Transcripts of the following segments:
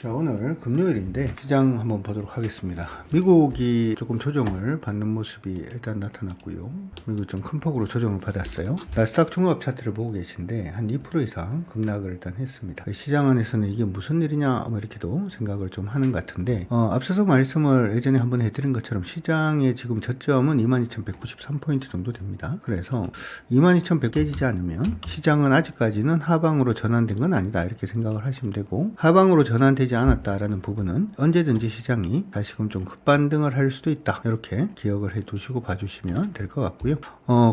자, 오늘 금요일인데 시장 한번 보도록 하겠습니다. 미국이 조금 조정을 받는 모습이 일단 나타났고요. 미국 좀 큰 폭으로 조정을 받았어요. 나스닥 종합 차트를 보고 계신데 한 2% 이상 급락을 일단 했습니다. 시장 안에서는 이게 무슨 일이냐 뭐 이렇게도 생각을 좀 하는 것 같은데 앞서서 말씀을 예전에 한번 해드린 것처럼 시장의 지금 저점은 22,193포인트 정도 됩니다. 그래서 22,100 깨지지 않으면 시장은 아직까지는 하방으로 전환된 건 아니다 이렇게 생각을 하시면 되고, 하방으로 전환되지 않았다라는 부분은 언제든지 시장이 다시금 좀 급반등을 할 수도 있다 이렇게 기억을 해 두시고 봐주시면 될 것 같고요.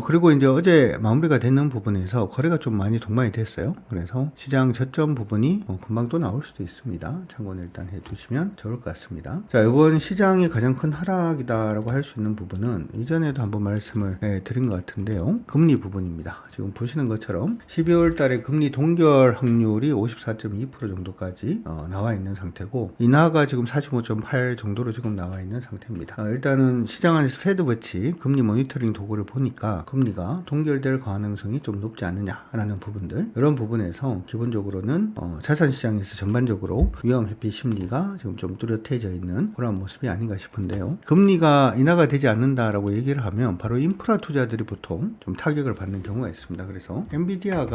그리고 이제 어제 마무리가 되는 부분에서 거래가 좀 많이 동반이 됐어요. 그래서 시장 저점 부분이 금방 또 나올 수도 있습니다. 참고는 일단 해 두시면 좋을 것 같습니다. 자, 이번 시장이 가장 큰 하락이다라고 할 수 있는 부분은 이전에도 한번 말씀을 드린 것 같은데요. 금리 부분입니다. 지금 보시는 것처럼 12월 달에 금리 동결 확률이 54.2% 정도까지 나와 있는 상태고, 인하가 지금 45.8 정도로 지금 나와 있는 상태입니다. 일단은 시장 안에서 페드워치 금리 모니터링 도구를 보니까 금리가 동결될 가능성이 좀 높지 않느냐라는 부분들, 이런 부분에서 기본적으로는 자산시장에서 전반적으로 위험 회피 심리가 지금 좀 뚜렷해져 있는 그런 모습이 아닌가 싶은데요. 금리가 인하가 되지 않는다라고 얘기를 하면 바로 인프라 투자들이 보통 좀 타격을 받는 경우가 있습니다. 그래서 엔비디아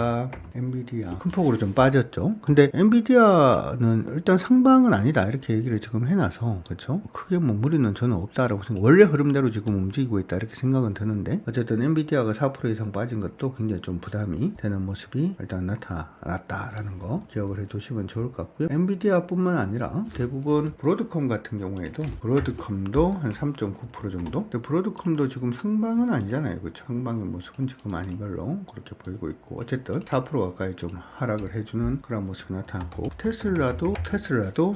큰 폭으로 좀 빠졌죠. 근데 엔비디아는 일단 상방은 아니다 이렇게 얘기를 지금 해놔서 그렇죠. 크게 뭐 무리는 저는 없다라고 생각. 원래 흐름대로 지금 움직이고 있다 이렇게 생각은 드는데, 어쨌든 엔비디아가 4% 이상 빠진 것도 굉장히 좀 부담이 되는 모습이 일단 나타났다라는 거 기억을 해두시면 좋을 것 같고요. 엔비디아뿐만 아니라 대부분 브로드컴 같은 경우에도 브로드컴도 한 3.9% 정도. 근데 브로드컴도 지금 상방은 아니잖아요, 그렇죠. 상방의 모습은 지금 아닌 걸로 그렇게 보이고 있고, 어쨌든 4% 가까이 좀 하락을 해주는 그런 모습이 나타났고, 테슬라도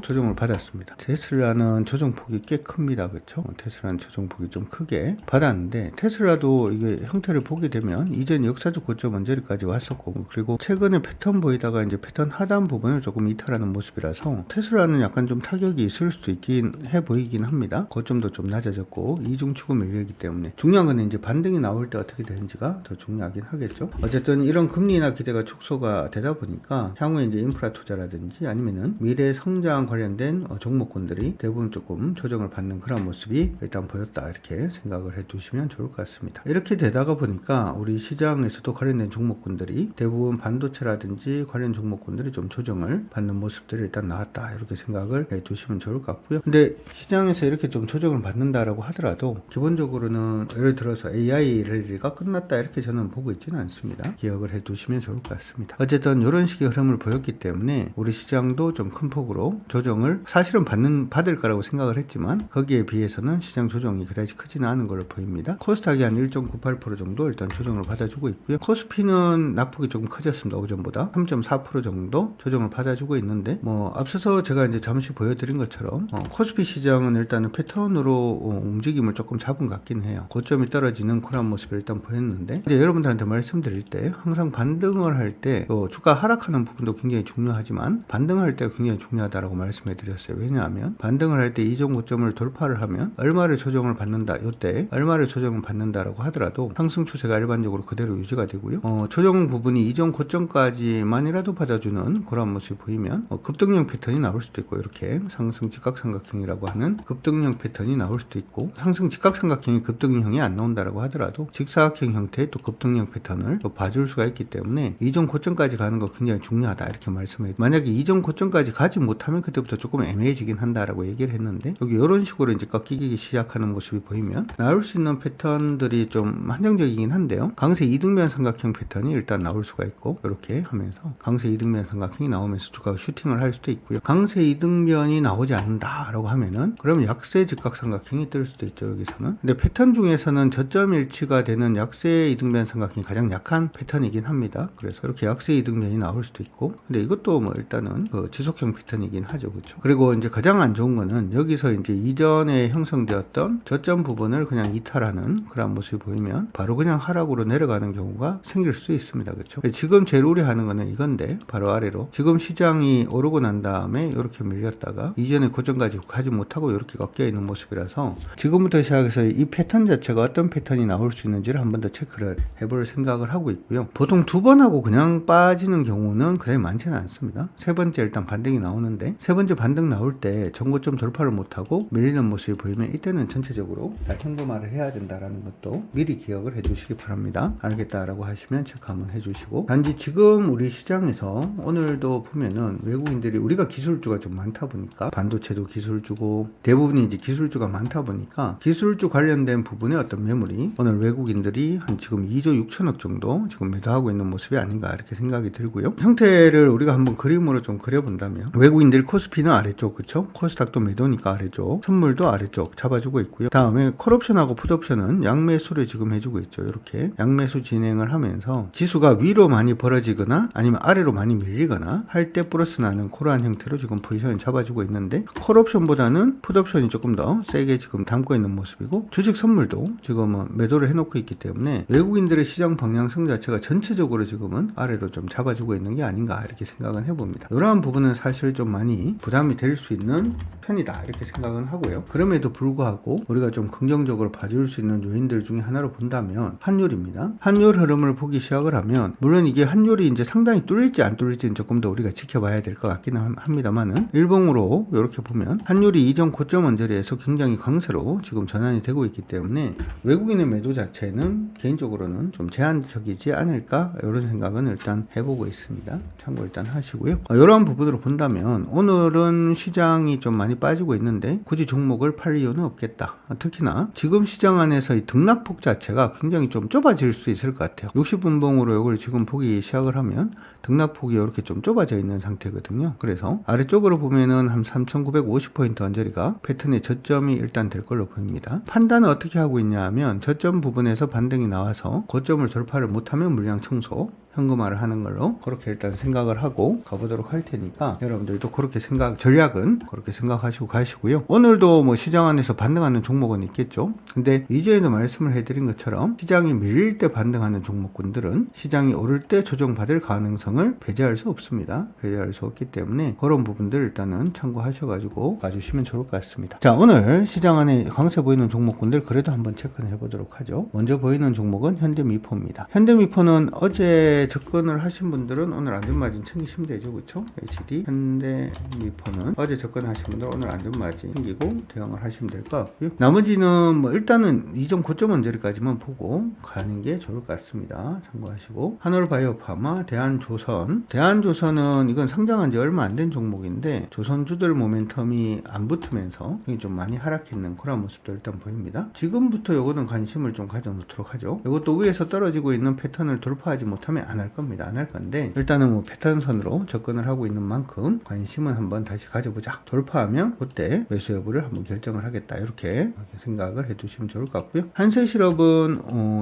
조정을 받았습니다. 테슬라는 조정폭이 꽤 큽니다, 그렇죠. 테슬라는 조정폭이 좀 크게 받았는데, 테슬라도 이게 형태를 보게 되면 이전 역사적 고점 언저리까지 왔었고, 그리고 최근에 패턴 보이다가 이제 패턴 하단 부분을 조금 이탈하는 모습이라서 테슬라는 약간 좀 타격이 있을 수도 있긴 해 보이긴 합니다. 고점도 좀 낮아졌고 이중 추구 밀리기 때문에 중요한 건 이제 반등이 나올 때 어떻게 되는지가 더 중요하긴 하겠죠. 어쨌든 이런 금리 인하 기대가 축소가 되다 보니까 향후에 이제 인프라 투자라든지 아니면은 미래 성장 관련된 종목군들이 대부분 조금 조정을 받는 그런 모습이 일단 보였다 이렇게 생각을 해 두시면 좋을 것 같습니다. 이렇게 되다가 보니까 우리 시장에서도 관련된 종목군들이 대부분 반도체라든지 관련 종목군들이 좀 조정을 받는 모습들이 일단 나왔다 이렇게 생각을 해 두시면 좋을 것 같고요. 근데 시장에서 이렇게 좀 조정을 받는다라고 하더라도 기본적으로는 예를 들어서 AI 랠리가 끝났다 이렇게 저는 보고 있지는 않습니다. 기억을 해 두시면 좋을 것 같습니다. 어쨌든 이런 식의 흐름을 보였기 때문에 우리 시장도 좀 큰 폭으로 조정을 사실은 받을 거라고 생각을 했지만, 거기에 비해서는 시장 조정이 그다지 크지는 않은 걸로 보입니다. 코스닥이 한 1.98% 정도 일단 조정을 받아주고 있고요. 코스피는 낙폭이 조금 커졌습니다. 오전보다 3.4% 정도 조정을 받아주고 있는데, 앞서서 제가 이제 잠시 보여드린 것처럼 코스피 시장은 일단은 패턴으로 움직임을 조금 잡은 것 같긴 해요. 고점이 떨어지는 그런 모습을 일단 보였는데, 이제 여러분들한테 말씀드릴 때 항상 반등을 할 때 주가 하락하는 부분도 굉장히 중요하지만 반등할 때가 굉장히 중요하다라고 말씀해 드렸어요. 왜냐하면 반등을 할 때 이전 고점을 돌파를 하면 얼마를 조정을 받는다, 이때 얼마를 조정을 받는다라고 하더라도 상승 추세가 일반적으로 그대로 유지가 되고요. 조정 부분이 이전 고점까지만이라도 받아주는 그런 모습이 보이면 급등형 패턴이 나올 수도 있고, 이렇게 상승 직각삼각형이라고 하는 급등형 패턴이 나올 수도 있고, 상승 직각삼각형이 급등형이 안 나온다라고 하더라도 직사각형 형태의 또 급등형 패턴을 또 봐줄 수가 있기 때문에 이전 고점까지 가는 거 굉장히 중요하다 이렇게 말씀해요. 만약에 이전 고점까지 가지 못하면 그때부터 조금 애매해지긴 한다라고 얘기를 했는데, 여기 이런 식으로 이제 꺾이기 시작하는 모습이 보이면 나올 수 있는 패턴들이 좀 한정적이긴 한데요. 강세 이등변 삼각형 패턴이 일단 나올 수가 있고, 이렇게 하면서 강세 이등변 삼각형이 나오면서 주가가 슈팅을 할 수도 있고요. 강세 이등변이 나오지 않는다라고 하면은 그러면 약세 직각삼각형이 뜰 수도 있죠, 여기서는. 근데 패턴 중에서는 저점 일치가 되는 약세 이등변 삼각형이 가장 약한 패턴이긴 합니다. 그래서 이렇게 약세 이등변이 나올 수도 있고, 근데 이것도 일단은 지속형 패턴이긴 하죠, 그렇죠. 그리고 이제 가장 안 좋은 거는 여기서 이제 이전에 형성되었던 저점 부분을 그냥 이탈하는 그런 모습이 보이면 바로 그냥 하락으로 내려가는 경우가 생길 수 있습니다, 그렇죠. 지금 제일 우려하는 거는 이건데, 바로 아래로 지금 시장이 오르고 난 다음에 이렇게 밀렸다가 이전에 고점까지 가지 못하고 이렇게 꺾여 있는 모습이라서 지금부터 시작해서 이 패턴 자체가 어떤 패턴이 나올 수 있는지를 한 번 더 체크를 해볼 생각을 하고 있고요. 보통 두 번 하고 그냥 빠지는 경우는 그다지 많지는 않습니다. 세 번째 일단 반등이 나오는 나오는데 세 번째 반등 나올 때 전고점 돌파를 못하고 밀리는 모습이 보이면 이때는 전체적으로 다 현금화를 해야 된다라는 것도 미리 기억을 해주시기 바랍니다. 알겠다라고 하시면 체크 한번 해주시고, 단지 지금 우리 시장에서 오늘도 보면은 외국인들이, 우리가 기술주가 좀 많다 보니까 반도체도 기술주고 대부분이 이제 기술주가 많다 보니까 기술주 관련된 부분의 어떤 매물이 오늘 외국인들이 한 지금 2조 6천억 정도 지금 매도하고 있는 모습이 아닌가 이렇게 생각이 들고요. 형태를 우리가 한번 그림으로 좀 그려본다면 외국인들 코스피는 아래쪽, 그쵸? 코스닥도 매도니까 아래쪽, 선물도 아래쪽 잡아주고 있고요. 다음에 콜옵션하고 풋옵션은 양매수를 지금 해주고 있죠. 이렇게 양매수 진행을 하면서 지수가 위로 많이 벌어지거나 아니면 아래로 많이 밀리거나 할 때 플러스 나는 그러한 형태로 지금 포지션을 잡아주고 있는데, 콜옵션보다는 풋옵션이 조금 더 세게 지금 담고 있는 모습이고, 주식 선물도 지금은 매도를 해놓고 있기 때문에 외국인들의 시장 방향성 자체가 전체적으로 지금은 아래로 좀 잡아주고 있는 게 아닌가 이렇게 생각은 해봅니다. 이러한 부분은 사실 좀 많이 부담이 될 수 있는 편이다 이렇게 생각은 하고요. 그럼에도 불구하고 우리가 좀 긍정적으로 봐줄 수 있는 요인들 중에 하나로 본다면 환율입니다. 환율 흐름을 보기 시작을 하면, 물론 이게 환율이 이제 상당히 뚫릴지 안 뚫릴지는 조금 더 우리가 지켜봐야 될 것 같기는 합니다만은, 일봉으로 이렇게 보면 환율이 이전 고점 언저리에서 굉장히 강세로 지금 전환이 되고 있기 때문에 외국인의 매도 자체는 개인적으로는 좀 제한적이지 않을까 이런 생각은 일단 해보고 있습니다. 참고 일단 하시고요. 이러한 부분으로 본다면 오늘은 시장이 좀 많이 빠지고 있는데 굳이 종목을 팔 이유는 없겠다. 특히나 지금 시장 안에서 이 등락폭 자체가 굉장히 좀 좁아질 수 있을 것 같아요. 60분봉으로 이걸 지금 보기 시작을 하면 등락폭이 이렇게 좀 좁아져 있는 상태거든요. 그래서 아래쪽으로 보면은 한 3,950포인트 언저리가 패턴의 저점이 일단 될 걸로 보입니다. 판단은 어떻게 하고 있냐 하면, 저점 부분에서 반등이 나와서 고점을 돌파를 못하면 물량 청소, 현금화를 하는 걸로 그렇게 일단 생각을 하고 가보도록 할 테니까, 여러분들도 그렇게 전략은 그렇게 생각하시고 가시고요. 오늘도 뭐 시장 안에서 반등하는 종목은 있겠죠. 근데 이전에도 말씀을 해드린 것처럼 시장이 밀릴 때 반등하는 종목군들은 시장이 오를 때 조정받을 가능성을 배제할 수 없습니다. 배제할 수 없기 때문에 그런 부분들 일단은 참고하셔가지고 봐주시면 좋을 것 같습니다. 자, 오늘 시장 안에 강세 보이는 종목군들 그래도 한번 체크해 보도록 하죠. 먼저 보이는 종목은 현대미포입니다. 현대미포는 어제 접근을 하신 분들은 오늘 안전마진 챙기시면 되죠. 그쵸? HD 현대미포는 어제 접근하신 분들 오늘 안전마진 챙기고 대응을 하시면 될 것 같고요. 나머지는 뭐 일단은 이전 고점 언저리까지만 보고 가는 게 좋을 것 같습니다. 참고하시고, 한올바이오파마, 대한조선은 이건 상장한 지 얼마 안 된 종목인데 조선주들 모멘텀이 안 붙으면서 좀 많이 하락했는 그런 모습도 일단 보입니다. 지금부터 요거는 관심을 좀 가져놓도록 하죠. 이것도 위에서 떨어지고 있는 패턴을 돌파하지 못하면 안 할 겁니다. 안 할 건데, 일단은 뭐 패턴선으로 접근을 하고 있는 만큼 관심은 한번 다시 가져보자. 돌파하면 그때 매수 여부를 한번 결정을 하겠다. 이렇게 생각을 해두시면 좋을 것 같고요. 한세실업은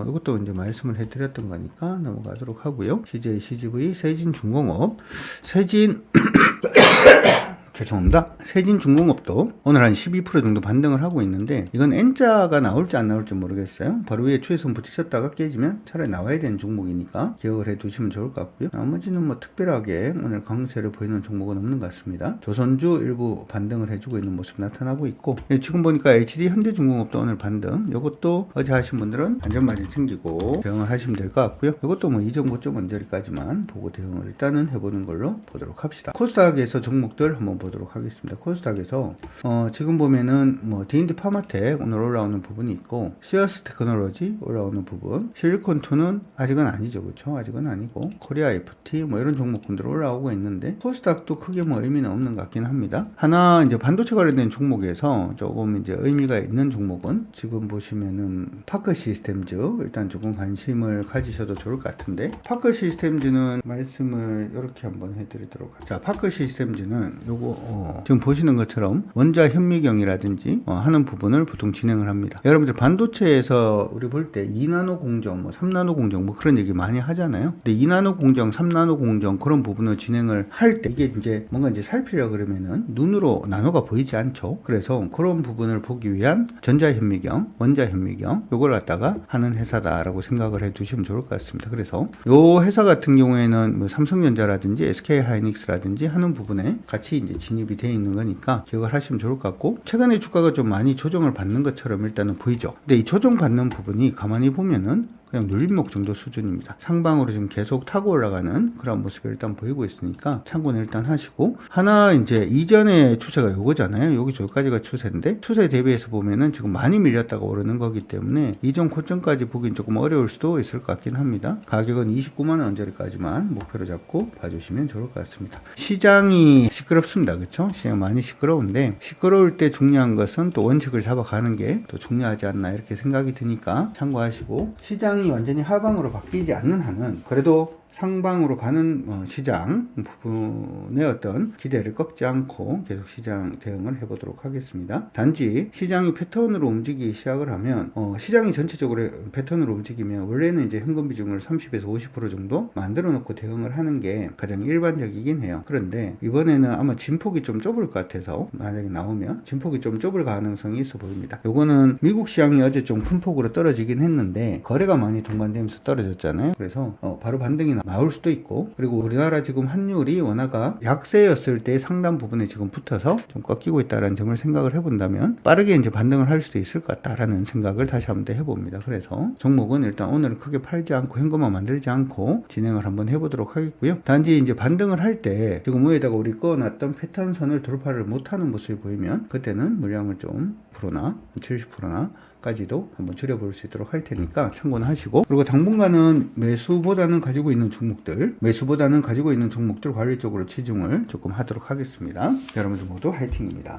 이것도 이제 말씀을 해드렸던 거니까 넘어가도록 하고요. CJ, CGV, 세진중공업, 죄송합니다. 세진중공업도 오늘 한 12% 정도 반등을 하고 있는데, 이건 N자가 나올지 안 나올지 모르겠어요. 바로 위에 추세선 부딪혔다가 깨지면 차라리 나와야 되는 종목이니까 기억을 해두시면 좋을 것 같고요. 나머지는 뭐 특별하게 오늘 강세를 보이는 종목은 없는 것 같습니다. 조선주 일부 반등을 해주고 있는 모습 나타나고 있고, 지금 보니까 HD 현대중공업도 오늘 반등, 이것도 어제 하신 분들은 안전마진 챙기고 대응을 하시면 될 것 같고요. 이것도 뭐 이전 고점 언저리까지만 보고 대응을 일단은 해보는 걸로 보도록 합시다. 코스닥에서 종목들 한번 보도록 하겠습니다. 코스닥에서 지금 보면은 뭐 D&D 파마텍 오늘 올라오는 부분이 있고, 시어스 테크놀로지 올라오는 부분, 실리콘2는 아직은 아니죠. 그렇죠? 아직은 아니고, 코리아 FT 뭐 이런 종목군들 올라오고 있는데, 코스닥도 크게 뭐 의미는 없는 것 같긴 합니다. 하나 이제 반도체 관련된 종목에서 조금 이제 의미가 있는 종목은 지금 보시면은 파크 시스템즈, 일단 조금 관심을 가지셔도 좋을 것 같은데, 파크 시스템즈는 말씀을 이렇게 한번 해드리도록 하죠. 자, 파크 시스템즈는 요거 지금 보시는 것처럼 원자 현미경이라든지 하는 부분을 보통 진행을 합니다. 여러분들 반도체에서 우리 볼 때 2나노 공정, 뭐 3나노 공정 뭐 그런 얘기 많이 하잖아요. 근데 2나노 공정, 3나노 공정 그런 부분을 진행을 할 때 이게 이제 뭔가 이제 살피려 그러면은 눈으로 나노가 보이지 않죠. 그래서 그런 부분을 보기 위한 전자 현미경, 원자 현미경 요걸 갖다가 하는 회사다라고 생각을 해 두시면 좋을 것 같습니다. 그래서 요 회사 같은 경우에는 뭐 삼성전자라든지 SK 하이닉스라든지 하는 부분에 같이 이제 진입이 되어 있는 거니까 기억을 하시면 좋을 것 같고, 최근에 주가가 좀 많이 조정을 받는 것처럼 일단은 보이죠. 근데 이 조정받는 부분이 가만히 보면은 그냥 눌림목 정도 수준입니다. 상방으로 지금 계속 타고 올라가는 그런 모습이 일단 보이고 있으니까 참고는 일단 하시고, 하나 이제 이전의 추세가 요거잖아요. 여기 저기까지가 추세인데 추세 대비해서 보면은 지금 많이 밀렸다가 오르는 거기 때문에 이전 고점까지 보긴 조금 어려울 수도 있을 것 같긴 합니다. 가격은 29만원 언저리까지만 목표로 잡고 봐주시면 좋을 것 같습니다. 시장이 시끄럽습니다. 그쵸? 시장 많이 시끄러운데, 시끄러울 때 중요한 것은 또 원칙을 잡아가는 게 또 중요하지 않나 이렇게 생각이 드니까 참고하시고, 시장이 완전히 하방으로 바뀌지 않는 한은 그래도 상방으로 가는 시장 부분의 어떤 기대를 꺾지 않고 계속 시장 대응을 해보도록 하겠습니다. 단지 시장이 패턴으로 움직이기 시작을 하면 시장이 전체적으로 패턴으로 움직이면 원래는 이제 현금 비중을 30에서 50% 정도 만들어 놓고 대응을 하는 게 가장 일반적이긴 해요. 그런데 이번에는 아마 진폭이 좀 좁을 것 같아서, 만약에 나오면 진폭이 좀 좁을 가능성이 있어 보입니다. 요거는 미국 시장이 어제 좀 큰 폭으로 떨어지긴 했는데 거래가 많이 동반되면서 떨어졌잖아요. 그래서 바로 반등이 나올 수도 있고, 그리고 우리나라 지금 환율이 원화가 약세였을 때 상당 부분에 지금 붙어서 좀 꺾이고 있다는 점을 생각을 해본다면 빠르게 이제 반등을 할 수도 있을 것 같다라는 생각을 다시 한번 더 해봅니다. 그래서 종목은 일단 오늘은 크게 팔지 않고 현금화 만들지 않고 진행을 한번 해보도록 하겠고요. 단지 이제 반등을 할 때 지금 위에다가 우리 꺼놨던 패턴선을 돌파를 못하는 모습이 보이면 그때는 물량을 좀 10%나 70%나 까지도 한번 줄여볼 수 있도록 할 테니까 참고는 하시고, 그리고 당분간은 매수보다는 가지고 있는 종목들 관리 쪽으로 치중을 조금 하도록 하겠습니다. 여러분들 모두 화이팅입니다.